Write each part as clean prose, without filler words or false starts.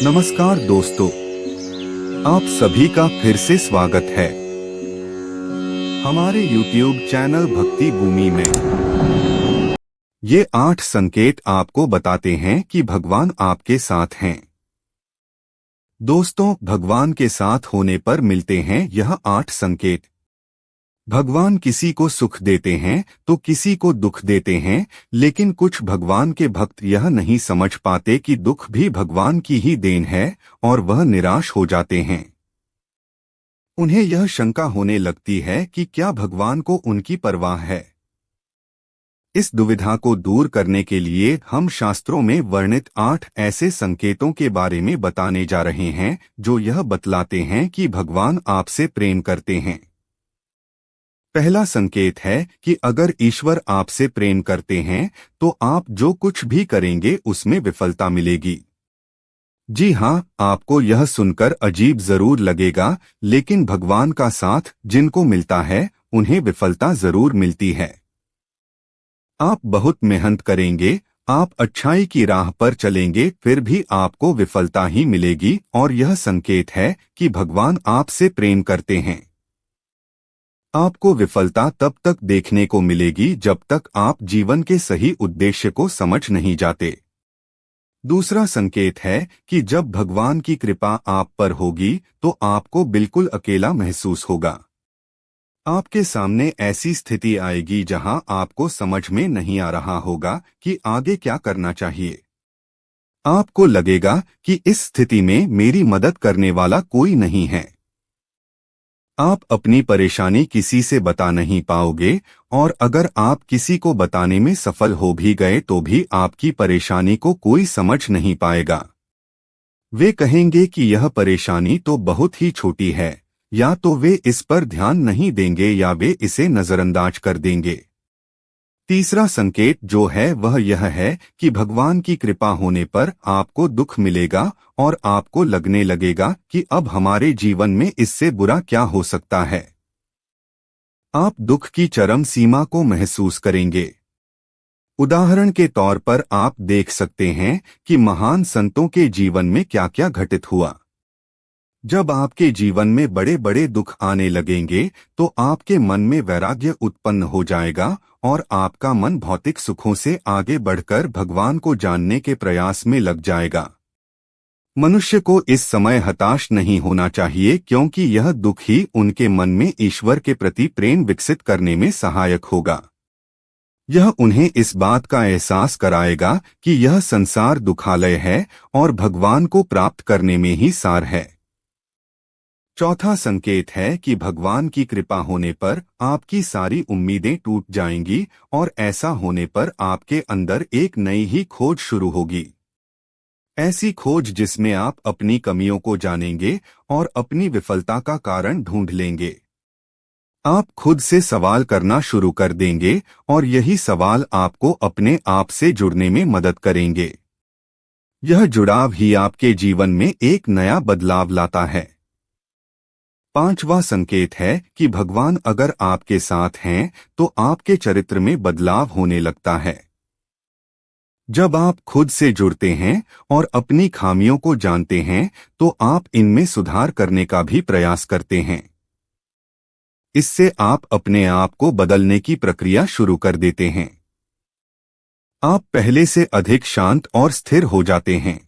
नमस्कार दोस्तों, आप सभी का फिर से स्वागत है हमारे YouTube चैनल भक्ति भूमि में। ये 8 संकेत आपको बताते हैं कि भगवान आपके साथ हैं। दोस्तों, भगवान के साथ होने पर मिलते हैं यह 8 संकेत। भगवान किसी को सुख देते हैं तो किसी को दुख देते हैं, लेकिन कुछ भगवान के भक्त यह नहीं समझ पाते कि दुख भी भगवान की ही देन है और वह निराश हो जाते हैं। उन्हें यह शंका होने लगती है कि क्या भगवान को उनकी परवाह है। इस दुविधा को दूर करने के लिए हम शास्त्रों में वर्णित 8 ऐसे संकेतों के बारे में बताने जा रहे हैं जो यह बतलाते हैं कि भगवान आपसे प्रेम करते हैं। पहला संकेत है कि अगर ईश्वर आपसे प्रेम करते हैं तो आप जो कुछ भी करेंगे उसमें विफलता मिलेगी। जी हाँ, आपको यह सुनकर अजीब जरूर लगेगा, लेकिन भगवान का साथ जिनको मिलता है उन्हें विफलता जरूर मिलती है। आप बहुत मेहनत करेंगे, आप अच्छाई की राह पर चलेंगे, फिर भी आपको विफलता ही मिलेगी और यह संकेत है कि भगवान आपसे प्रेम करते हैं। आपको विफलता तब तक देखने को मिलेगी जब तक आप जीवन के सही उद्देश्य को समझ नहीं जाते। दूसरा संकेत है कि जब भगवान की कृपा आप पर होगी तो आपको बिल्कुल अकेला महसूस होगा। आपके सामने ऐसी स्थिति आएगी जहां आपको समझ में नहीं आ रहा होगा कि आगे क्या करना चाहिए। आपको लगेगा कि इस स्थिति में मेरी मदद करने वाला कोई नहीं है। आप अपनी परेशानी किसी से बता नहीं पाओगे, और अगर आप किसी को बताने में सफल हो भी गए तो भी आपकी परेशानी को कोई समझ नहीं पाएगा। वे कहेंगे कि यह परेशानी तो बहुत ही छोटी है, या तो वे इस पर ध्यान नहीं देंगे या वे इसे नजरअंदाज कर देंगे। तीसरा संकेत जो है वह यह है कि भगवान की कृपा होने पर आपको दुख मिलेगा और आपको लगने लगेगा कि अब हमारे जीवन में इससे बुरा क्या हो सकता है। आप दुख की चरम सीमा को महसूस करेंगे। उदाहरण के तौर पर आप देख सकते हैं कि महान संतों के जीवन में क्या क्या घटित हुआ। जब आपके जीवन में बड़े बड़े दुख आने लगेंगे तो आपके मन में वैराग्य उत्पन्न हो जाएगा और आपका मन भौतिक सुखों से आगे बढ़कर भगवान को जानने के प्रयास में लग जाएगा। मनुष्य को इस समय हताश नहीं होना चाहिए, क्योंकि यह दुख ही उनके मन में ईश्वर के प्रति प्रेम विकसित करने में सहायक होगा। यह उन्हें इस बात का एहसास कराएगा कि यह संसार दुखालय है और भगवान को प्राप्त करने में ही सार है। चौथा संकेत है कि भगवान की कृपा होने पर आपकी सारी उम्मीदें टूट जाएंगी और ऐसा होने पर आपके अंदर एक नई ही खोज शुरू होगी। ऐसी खोज जिसमें आप अपनी कमियों को जानेंगे और अपनी विफलता का कारण ढूंढ लेंगे। आप खुद से सवाल करना शुरू कर देंगे और यही सवाल आपको अपने आप से जुड़ने में मदद करेंगे। यह जुड़ाव ही आपके जीवन में एक नया बदलाव लाता है। पांचवा संकेत है कि भगवान अगर आपके साथ हैं तो आपके चरित्र में बदलाव होने लगता है। जब आप खुद से जुड़ते हैं और अपनी खामियों को जानते हैं तो आप इनमें सुधार करने का भी प्रयास करते हैं। इससे आप अपने आप को बदलने की प्रक्रिया शुरू कर देते हैं। आप पहले से अधिक शांत और स्थिर हो जाते हैं।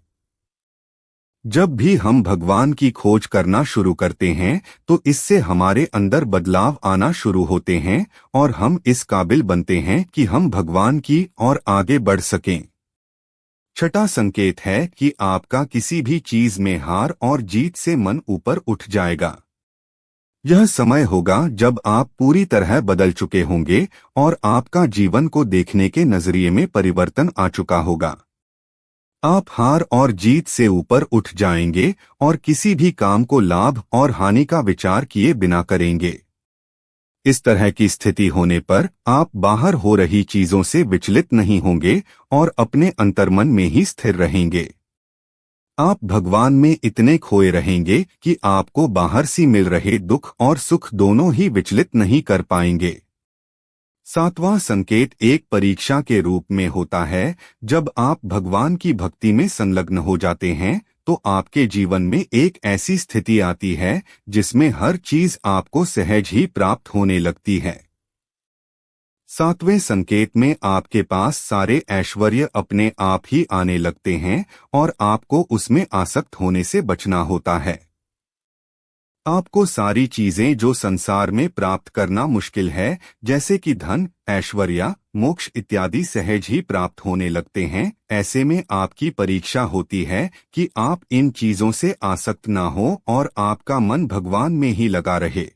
जब भी हम भगवान की खोज करना शुरू करते हैं तो इससे हमारे अंदर बदलाव आना शुरू होते हैं और हम इस काबिल बनते हैं कि हम भगवान की ओर आगे बढ़ सकें। छठा संकेत है कि आपका किसी भी चीज में हार और जीत से मन ऊपर उठ जाएगा। यह समय होगा जब आप पूरी तरह बदल चुके होंगे और आपका जीवन को देखने के नजरिए में परिवर्तन आ चुका होगा। आप हार और जीत से ऊपर उठ जाएंगे और किसी भी काम को लाभ और हानि का विचार किए बिना करेंगे। इस तरह की स्थिति होने पर आप बाहर हो रही चीजों से विचलित नहीं होंगे और अपने अंतर्मन में ही स्थिर रहेंगे। आप भगवान में इतने खोए रहेंगे कि आपको बाहर से मिल रहे दुख और सुख दोनों ही विचलित नहीं कर पाएंगे। सातवां संकेत एक परीक्षा के रूप में होता है। जब आप भगवान की भक्ति में संलग्न हो जाते हैं तो आपके जीवन में एक ऐसी स्थिति आती है जिसमें हर चीज आपको सहज ही प्राप्त होने लगती है। 7वें संकेत में आपके पास सारे ऐश्वर्य अपने आप ही आने लगते हैं और आपको उसमें आसक्त होने से बचना होता है। आपको सारी चीजें जो संसार में प्राप्त करना मुश्किल है, जैसे कि धन, ऐश्वर्य, मोक्ष इत्यादि सहज ही प्राप्त होने लगते हैं। ऐसे में आपकी परीक्षा होती है कि आप इन चीजों से आसक्त ना हो और आपका मन भगवान में ही लगा रहे।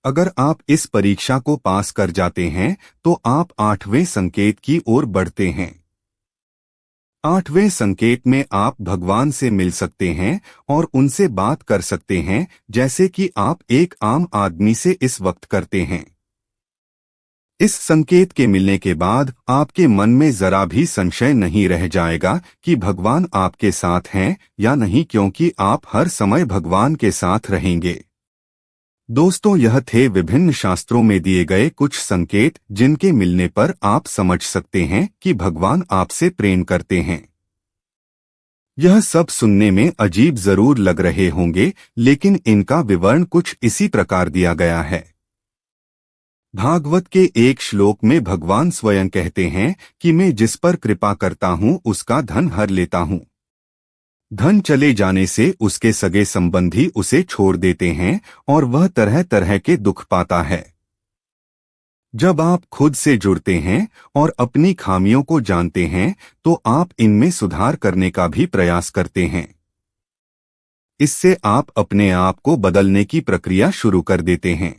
अगर आप इस परीक्षा को पास कर जाते हैं तो आप 8वें संकेत की ओर बढ़ते हैं। 8वें संकेत में आप भगवान से मिल सकते हैं और उनसे बात कर सकते हैं, जैसे कि आप एक आम आदमी से इस वक्त करते हैं। इस संकेत के मिलने के बाद आपके मन में जरा भी संशय नहीं रह जाएगा कि भगवान आपके साथ हैं या नहीं, क्योंकि आप हर समय भगवान के साथ रहेंगे। दोस्तों, यह थे विभिन्न शास्त्रों में दिए गए कुछ संकेत जिनके मिलने पर आप समझ सकते हैं कि भगवान आपसे प्रेम करते हैं। यह सब सुनने में अजीब जरूर लग रहे होंगे, लेकिन इनका विवरण कुछ इसी प्रकार दिया गया है। भागवत के एक श्लोक में भगवान स्वयं कहते हैं कि मैं जिस पर कृपा करता हूँ उसका धन हर लेता हूँ। धन चले जाने से उसके सगे संबंधी उसे छोड़ देते हैं और वह तरह तरह के दुख पाता है। जब आप खुद से जुड़ते हैं और अपनी खामियों को जानते हैं तो आप इनमें सुधार करने का भी प्रयास करते हैं। इससे आप अपने आप को बदलने की प्रक्रिया शुरू कर देते हैं।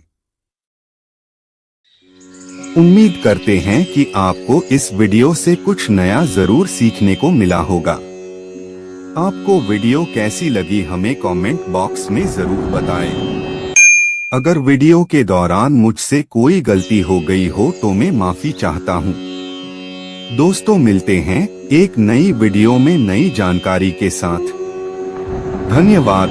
उम्मीद करते हैं कि आपको इस वीडियो से कुछ नया जरूर सीखने को मिला होगा। आपको वीडियो कैसी लगी हमें कमेंट बॉक्स में जरूर बताएं। अगर वीडियो के दौरान मुझसे कोई गलती हो गई हो तो मैं माफी चाहता हूं। दोस्तों, मिलते हैं एक नई वीडियो में नई जानकारी के साथ। धन्यवाद।